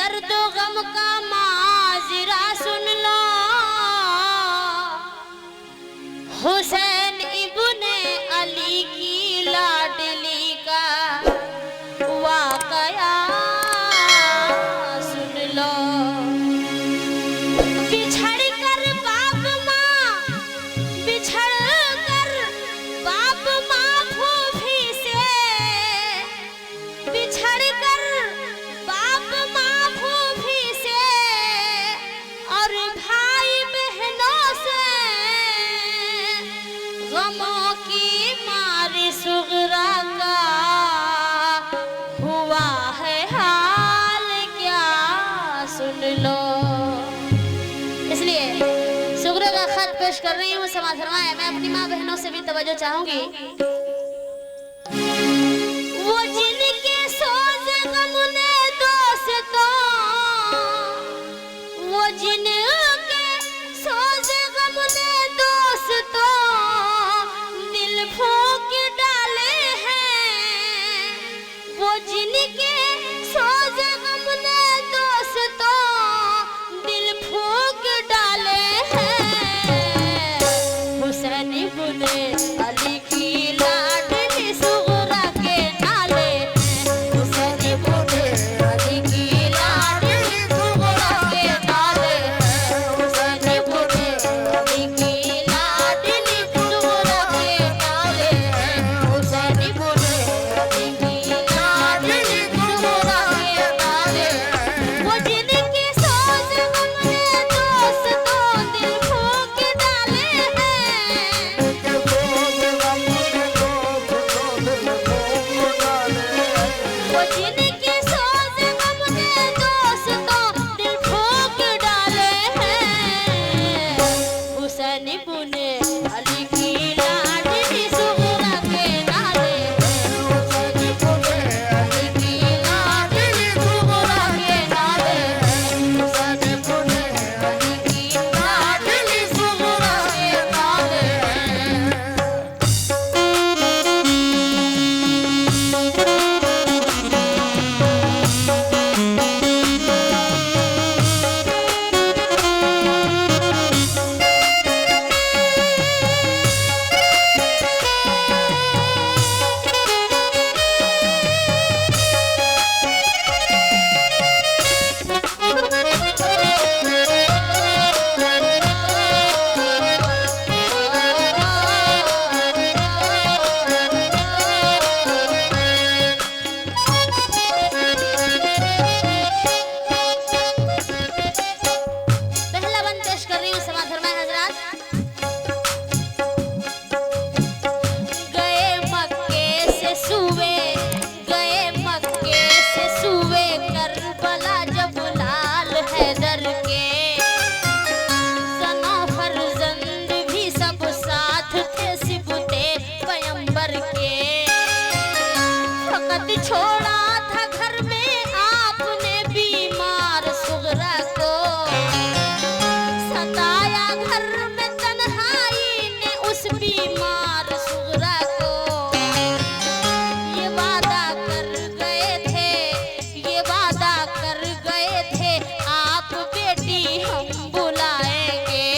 दर्द गम का माजरा सुन लो, हुसैन इब्ने अली की लाडली का वाकया सुन लो। बिछड़ कर बाप माँ फूफी से, बिछड़ कर बाप माँ फूफी से और भाई बहनों से, गमों की मारी सुगरा का हुआ है हाल क्या सुन लो। इसलिए सुगरा का खत पेश कर रही हूँ, समाज फरमाए। मैं अपनी माँ बहनों से भी तवज्जो चाहूंगी। वो जिनके सोज गम ने दोस्तों, वो जिनके सोज गम ने दोस्तों दिल फूंक डाले हैं, वो जिनके सोज गम ने दोस्तों दिल फूंक डाले हैं, हुसैन इब्ने अली की लाडली सुगरा के नाले हैं, हुसैन इब्ने अली की लाडली सुगरा के नाले हैं, हुसैन इब्ने अली की लाडली सुगरा के नाले हैं, हुसैन इब्ने अली की लाडली सुगरा के नाले हैं। वो जिनके सोच गम ने दोस्तों दिल फूंक डाले हैं, वो जिनके सोच गम ने दोस्तों दिल फूंक डाले हैं, हुसैन इब्ने अली की लाडली सुगरा के नाले हैं, हुसैन इब्ने अली की लाडली सुगरा के नाले हैं, हुसैन इब्ने अली की लाडली सुगरा के नाले हैं। पहला बंद पेश कर रही हूँ, समाज फरमाए हजरात। गए मक्के से सूबे, गए मक्के से सूबे करबला जब लाल हैदर के, सना फर्जंद भी सब साथ थे सिबते पैगंबर के, फकत छोड़ा था घर में आपने बीमार सुगरा को, सताया घर में तन्हाई ने उस बीमार सुगरा को, ये वादा कर गए थे, ये वादा कर गए थे आप बेटी हम बुलाएंगे,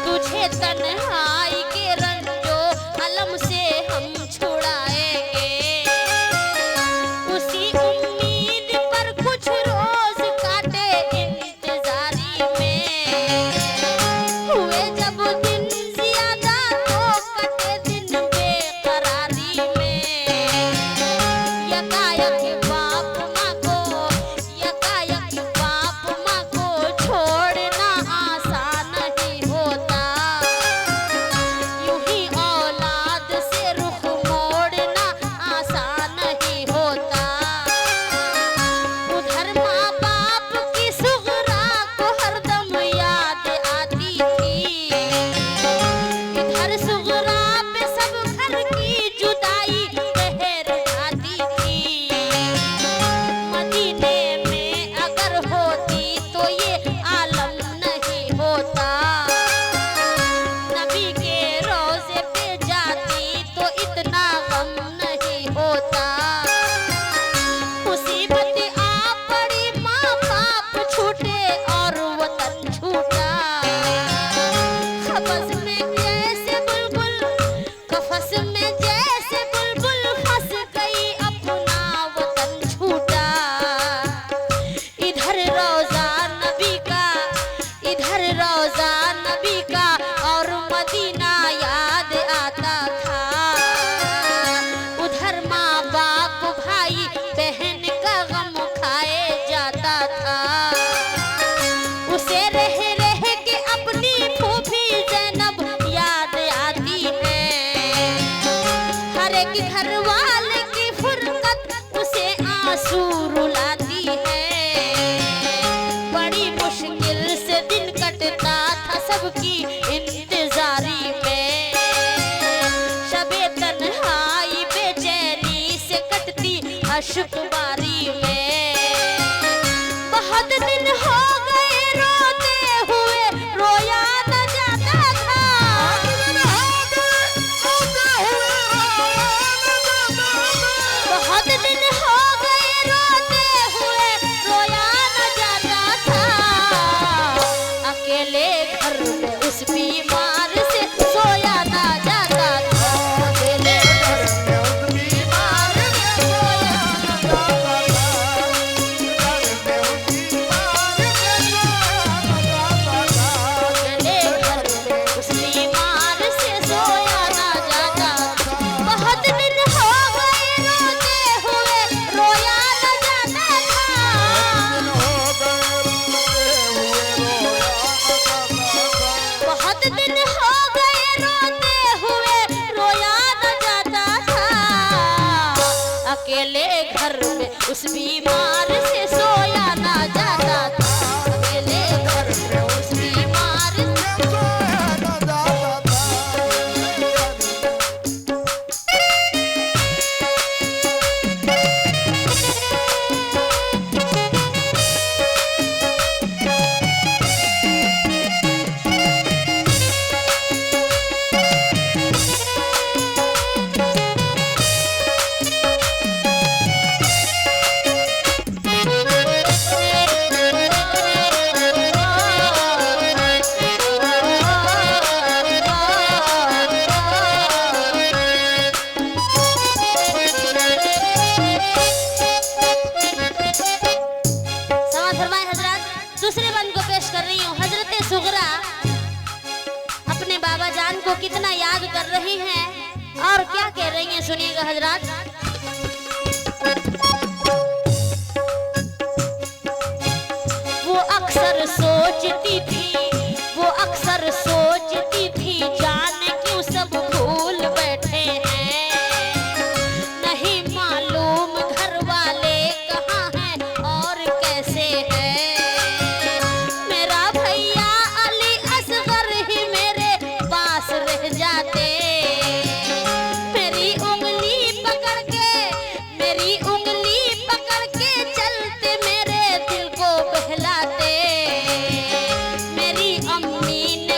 तुझे तन्हाई के रंजो अलम से हम छुड़ाएंगे, उसी उम्मीद पर कुछ रोज काटे इंतजारी में, हुए जब दिन ज्यादा तो कटे दिन बेकरारी में, यकायक बाप माँ को, यकायक बाप माँ को छोड़ना आसान नहीं होता, यूं ही औलाद से रुख मोड़ना आसान नहीं होता, उधर माँ बाप की सुगरा को हरदम याद आती थी, इधर सुगरा पे सब घर की जुदाई कहर आती थी, उस बीमार से सोया ना जाता था, अकेले घर में उस बीमार से सोया ना जाता था। दूसरे बंद को पेश कर रही हूँ। हजरत सुगरा अपने बाबा जान को कितना याद कर रही हैं और क्या कह रही हैं, सुनिएगा हजरात। वो अक्सर सोचती थी, वो अक्सर सोचती थी, जाने क्यों सब भूल बैठे हैं। नहीं मालूम घर वाले कहाँ हैं और कैसे हैं। जाते मेरी उंगली पकड़ के चलते, मेरे दिल को बहलाते। मेरी अम्मी ने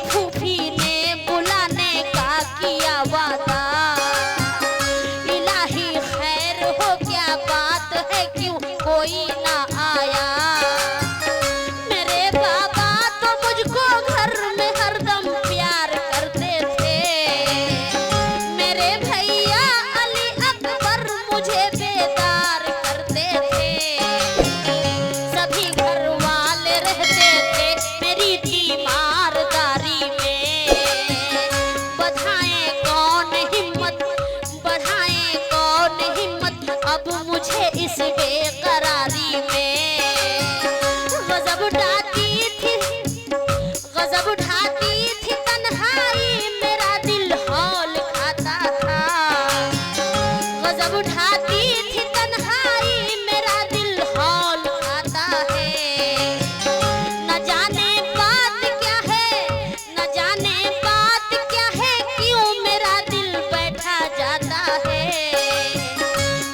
फूफी ने बुलाने का किया वादा। इलाही खैर हो, क्या बात है, क्यों कोई ना आया। मेरे बाबा तो मुझको घर में हरदम प्यार करते थे। मेरे भैया अली अकबर मुझे बेदार करते थे। सभी घर वाले रहते थे मेरी तीमारदारी में। बढ़ाए कौन हिम्मत अब मुझे इस बेकरारी में। गजब उठाती थी तन्हाई, मेरा दिल हौल खाता था। गजब उठाती थी तन्हाई, मेरा दिल हौल खाता है। न जाने बात क्या है, क्यों मेरा दिल बैठा जाता है।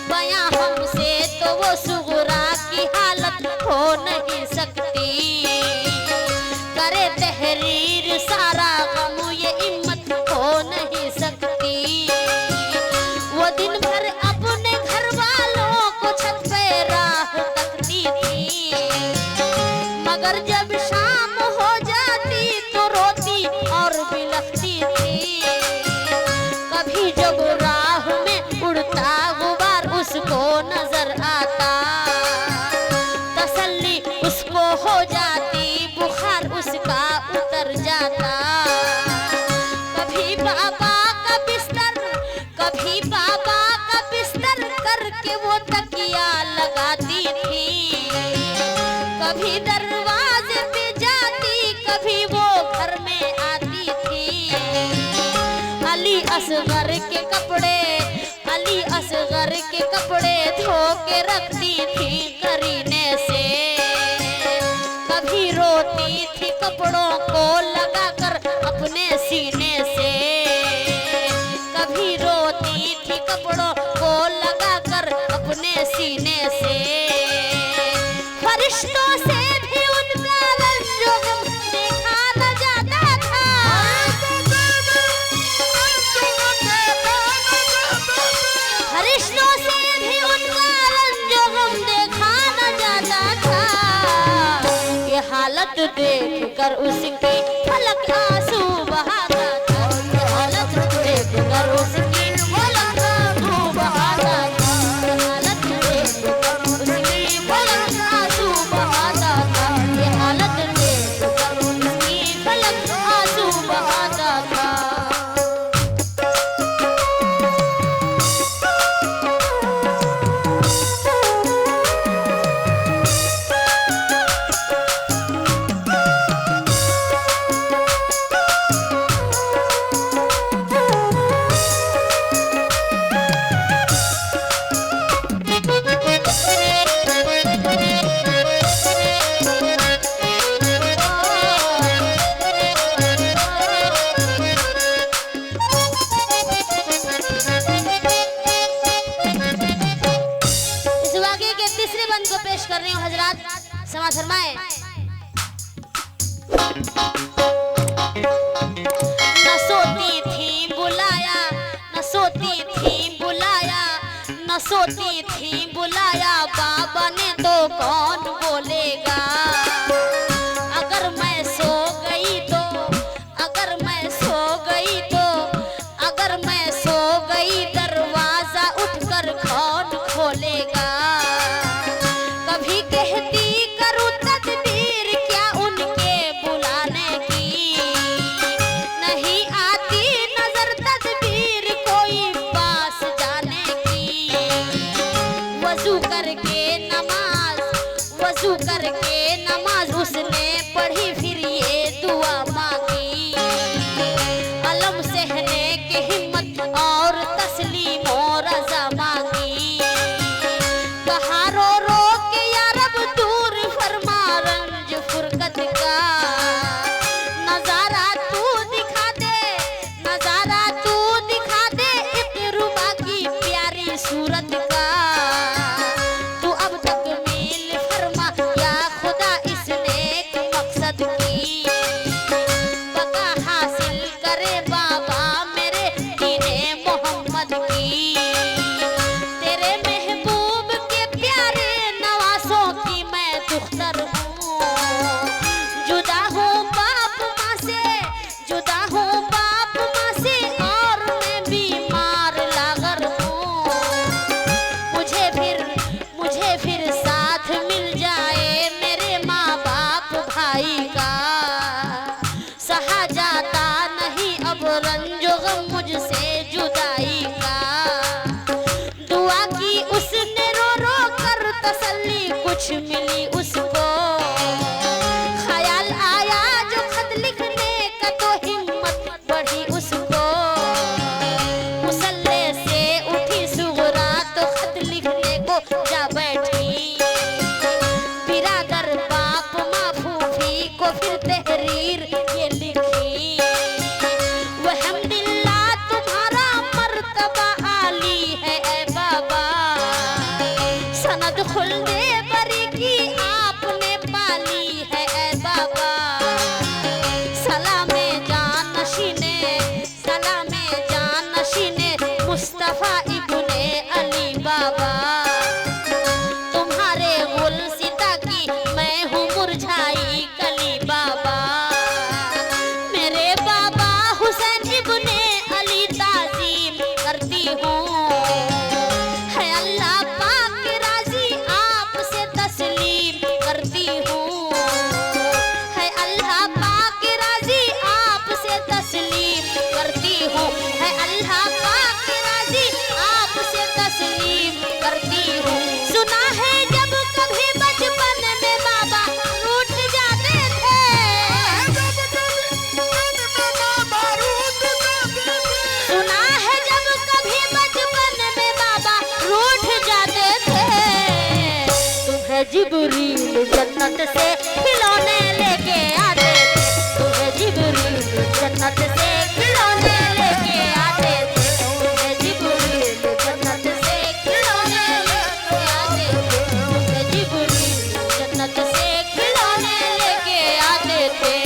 बयां हमसे तो वो सुगरा की हालत हो नहीं सकती। करे तहरीर सारा गम ये हिम्मत हो नहीं सकती। वो दिन भर अपने घर वालों को छत पे राह तकती थी, मगर जब शाम हो जाती तो रोती और बिलखती थी। कभी जब राह में उड़ता गुबार उसको नजर आता, तसल्ली उसको हो जाती, बुखार उसका उतर जाता। कभी बाबा का बिस्तर करके वो तकिया लगाती थी। कभी दरवाजे पे जाती, कभी वो घर में आती थी। अली असगर के कपड़े धो के रखती थी करीने से। कभी रोती थी कपड़ों को लगाकर अपने सीने से। कभी रोती थी कपड़ों को लगाकर अपने सीने से। फरिश्तों से भी उनका रंग देखा न जाता था। फरिश्तों से भी उनका रंग देखा न जाता था। ये हालत देख कर उसकी पलक आंसू बहाता था। ये हालत देख कर उसकी पलक आंसू बहाता था। ये हालत देख कर उसकी पलक आंसू बहाता था। ये हालत देख कर उसकी पलक आंसू बहाता था। रही हूँ हजरात, समाज फरमाए। न सोती थी बुलाया, न सोती थी बुलाया, न सोती थी बुलाया, बाबा ने तो कौन बोलेगा। अगर मैं सो गई तो, अगर मैं सो गई तो, अगर मैं सो गई, दरवाजा उठकर कौन खोलेगा। कभी कहती करूं तदबीर क्या उनके बुलाने की, नहीं आती नजर तदबीर कोई पास जाने की। वजू करके नमाज, वजू करके नमाज उसने पढ़ी, फिर ये दुआ मांगी। अलम सहने की हिम्मत और तस्लीम और रज़ा मांगी। कहा रो रो के या रब दूर फरमा रंज फुरकत का। नजारा तू दिखा दे, नजारा तू दिखा दे, इक़रुबा की प्यारी सूरत का। तू अब तक मील फरमा या खुदा इस नेक मकसद की। बका हासिल करे बाबा मेरे दीने मोहम्मद की। तेरे महबूब के प्यारे नवासों की मैं दुख्तर हूँ। जुदा हूँ बाप माँ से, जुदा हूँ बाप माँ से, और मैं बीमार लागर हूँ। मुझे फिर साथ मिल जाए मेरे माँ बाप भाई का। सहा जाता नहीं अब रंजो गम मुझसे जुदाई का। दुआ की उसने रो रो कर तसल्ली कुछ मिली उसको। ख्याल आया जो खत लिखने का तो हिम्मत बढ़ी उसको। मुसल्ले से उठी सुगरा तो खत लिखने को जा बैठी। बिरादर बाप माँ फूफी को फिर तहरीर ये लिखी। वहम्दिल्लाह तुम्हारा मर्तबा आली है ऐ बाबा। सनद खुल्दे बरी की आपने पाली है ऐ बाबा। सलामे जान नशीने, सलामे जान नशीने मुस्तफा इब्ने अली बाबा। तुम्हारे गुलसिता की मैं हूँ मुरझाई कली बाबा। मेरे बाबा हुसैन इब्ने अली ताज़ीम करती हूँ। है अल्लाह पाक राजी आपसे तस्लीम करती हूँ। है अल्लाह पाक राजी आपसे तस्लीम करती हूँ। है अल्लाह पाक राजी आपसे तस्लीम करती हूँ। सुना है जब कभी बचपन में बाबा रूठ जाते थे। सुना है जब कभी बचपन में बाबा रूठ जाते थे। तुम्हें जिब्रील जन्नत से खिलौने लेके आते थे। तुम्हें जिब्रील जन्नत से खिलौने लेके आते थे। तुम्हें जिब्रील जन्नत से खिलौने लेके आते थे। तुम्हें जिब्रील जन्नत से खिलौने लेके आते थे।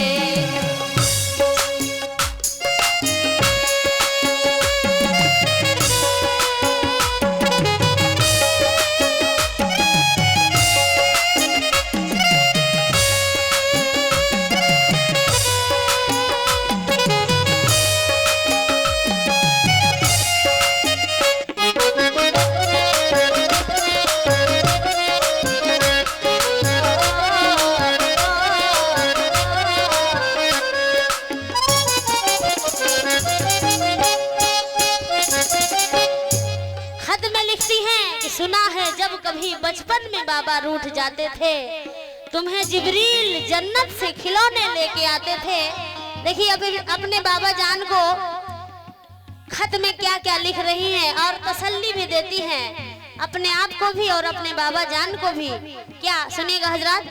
सुना है जब कभी बचपन में बाबा रूठ जाते थे, तुम्हें जिब्रील जन्नत से खिलौने लेके आते थे। देखिए अभी अपने बाबा जान को खत में क्या क्या लिख रही हैं और तसल्ली भी देती हैं अपने आप को भी और अपने बाबा जान को भी। क्या सुनिएगा हजरात।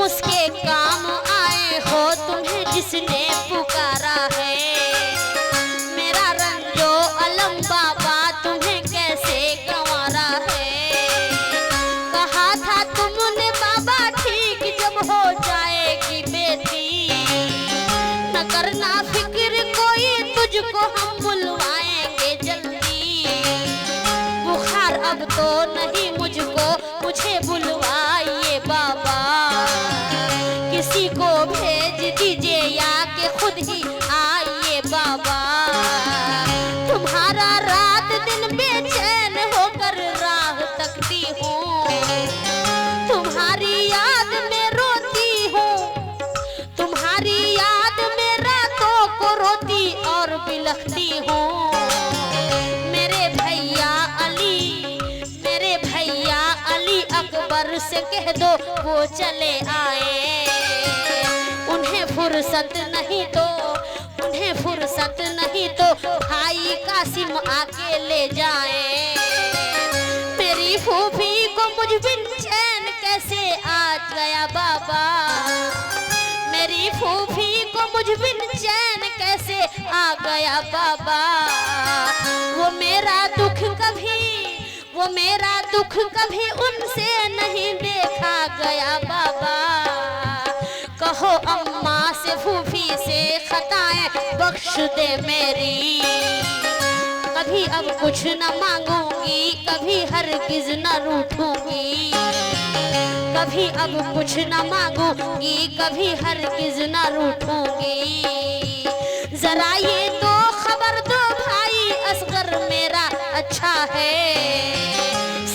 उसके काम आए हो, जिसने पुकारा है। मेरा रंजो अलम बाबा तुम्हें कैसे गंवारा है। कहा था तुमने बाबा ठीक जब हो जाएगी बेटी, न करना फिक्र कोई तुझको हम बुलवाएंगे जल्दी। बुखार अब तो नहीं मुझको, मुझे बुलवाइए बाबा। किसी को भेज दीजिए या कि खुद ही आइए बाबा। तुम्हारा रात दिन बेचैन होकर राह तकती हूँ, तुम्हारी याद में रोती हूँ, तुम्हारी याद में रातों को रोती और बिलखती हूँ। मेरे भैया अली अकबर से कह दो वो चले आए। उन्हें फुर्सत नहीं तो भाई कासिम आके ले जाए। मेरी फूफी को मुझ बिन चैन कैसे आ गया बाबा। मेरी फूफी को मुझ बिन चैन कैसे आ गया बाबा। वो मेरा दुख कभी उनसे नहीं देखा गया बाबा। कहो अम्मा से फूफी से खताएं बख्श दे मेरी। कभी अब कुछ न मांगूंगी, कभी हरगिज न रूठूंगी। कभी अब कुछ न मांगूंगी, कभी हरगिज न रूठूंगी। जरा ये तो खबर दो भाई असगर मेरा अच्छा है।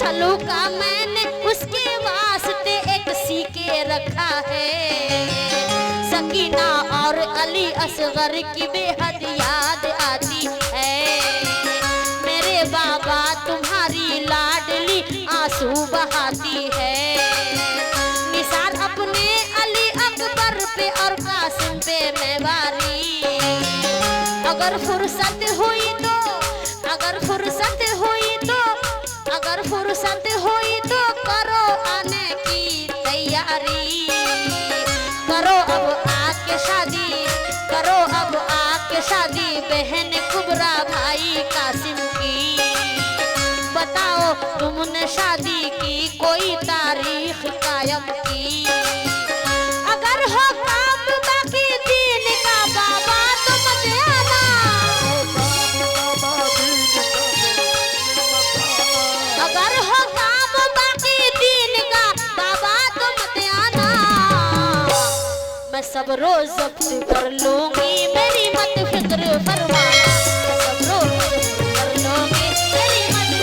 सलूका मैंने उसके वास्ते एक सीके रखा है। सकीना और अली असगर की बेहद याद आती है। मेरे बाबा तुम्हारी लाडली आंसू बहाती है। निसार अपने अली अकबर पे और कासिम पे मेवारी। अगर फुर्सत हुई तो करो आने की तैयारी। करो अब आके शादी बहन कुबरा भाई कासिम की। बताओ तुमने शादी की कोई तारीख कायम की। अगर हो काम बाकी दीन का बाबा तो मत आना। अगर हो काम बाकी दीन का बाबा तो मत आना। मैं सब रोज जब्त कर लूंगी, मेरी मत फिक्र फरमाना। मैं सब रोज जब्त कर लूंगी, मेरी मत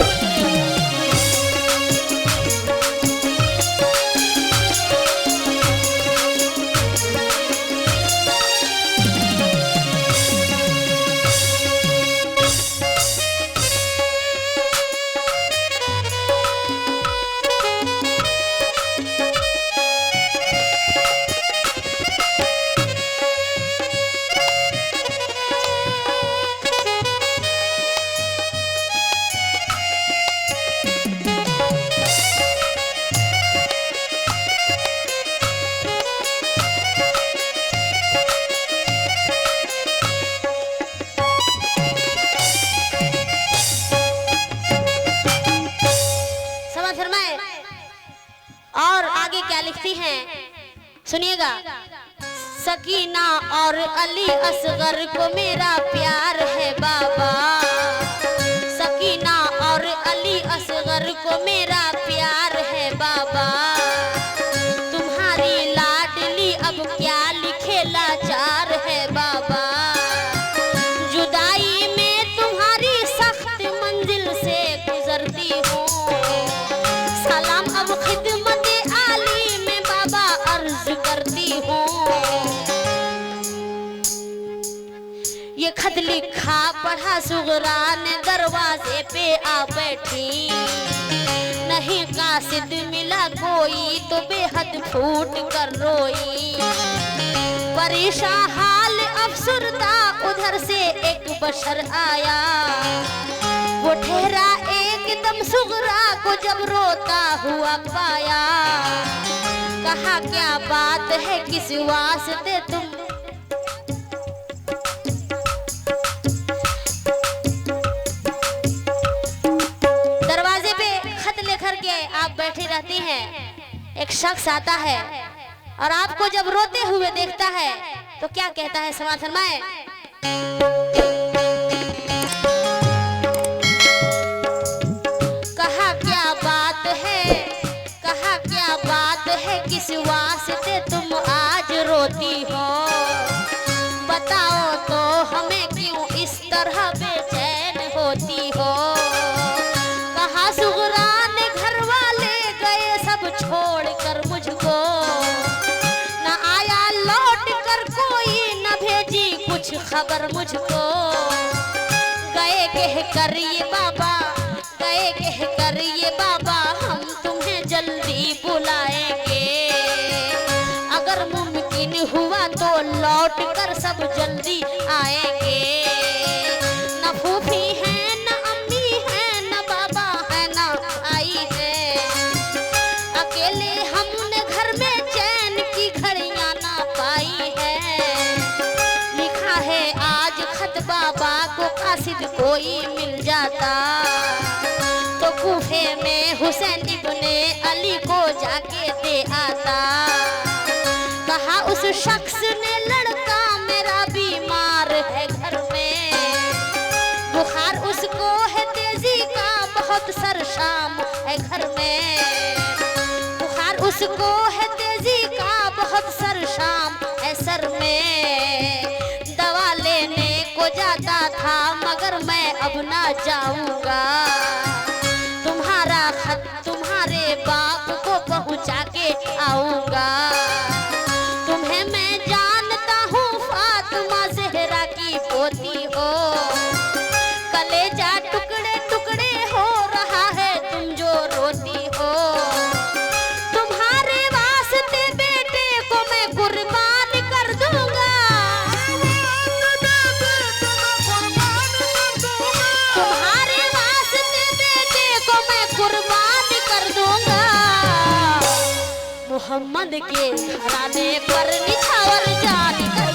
लिखती हैं, सुनिएगा। सकीना और अली असगर को मेरा प्यार है बाबा। सकीना और अली असगर को मेरा प्यार है बाबा। तुम्हारी लाडली अब क्या लिखे लाचार है बाबा। जुदाई में तुम्हारी सख्त मंजिल से गुजरती हूँ। सलाम अब खिदमत आली में बाबा अर्ज करती हूँ। ये खत लिखा पढ़ा सुगरा ने दरवाजे पे आ बैठी। नहीं कासिद मिला कोई तो बेहद फूट कर रोई। परेशान हाल अफसरदा उधर से एक बशर आया। वो ठहरा एकदम सुगरा को जब रोता हुआ पाया। कहा क्या बात है किस वास्ते तुम रहती हैं, एक शख्स आता है और आपको जब रोते हुए देखता है तो क्या कहता है, समाज फरमाए। कहा क्या बात है, कहा क्या बात है, किस वास्ते तुम आज रोती हो, बताओ तो हमें क्यों इस तरह बेचैन होती हो। कहा सुगरा ने घर वाले गए सब छोड़ कर मुझको, न आया लौट कर कोई, न भेजी कुछ खबर मुझको। गए कह कर ये बाबा, गए कह कर ये बाबा, हम तुम्हें जल्दी बुलाएंगे, अगर मुमकिन हुआ तो लौट कर सब जल्दी आएंगे। न फूफी है, न अम्मी है, न बाबा है, न आई है, अकेले हमने घर में चैन की घड़ियां ना पाई है। लिखा है आज खत बाबा को, कासिद कोई मिल जाता तो कूफे में हुसैन इब्ने अली को जाके दे आता। कहा उस शख्स ने, लड़का मेरा बीमार है घर में, बुखार उसको है तेजी का, बहुत सर शाम है घर में, बुखार उसको है तेजी का, बहुत सर शाम है सर में। दवा लेने को जाता था मगर मैं अब ना जाऊंगा, तुम्हारा खत तुम्हारे बाप को पहुंचा के आऊंगा। तुम्हें मैं जानता हूँ फातिमा ज़हरा की पोती हो, कलेजा टुकड़े टुकड़े हो रहा है तुम जो रोती हो। तुम्हारे वास्ते बेटे को मैं कुर्बान कर दूंगा, तुम्हारे वास्ते बेटे को मैं कुर्बान कर दूंगा। मोहम्मद के घराने पर निछावर जान कर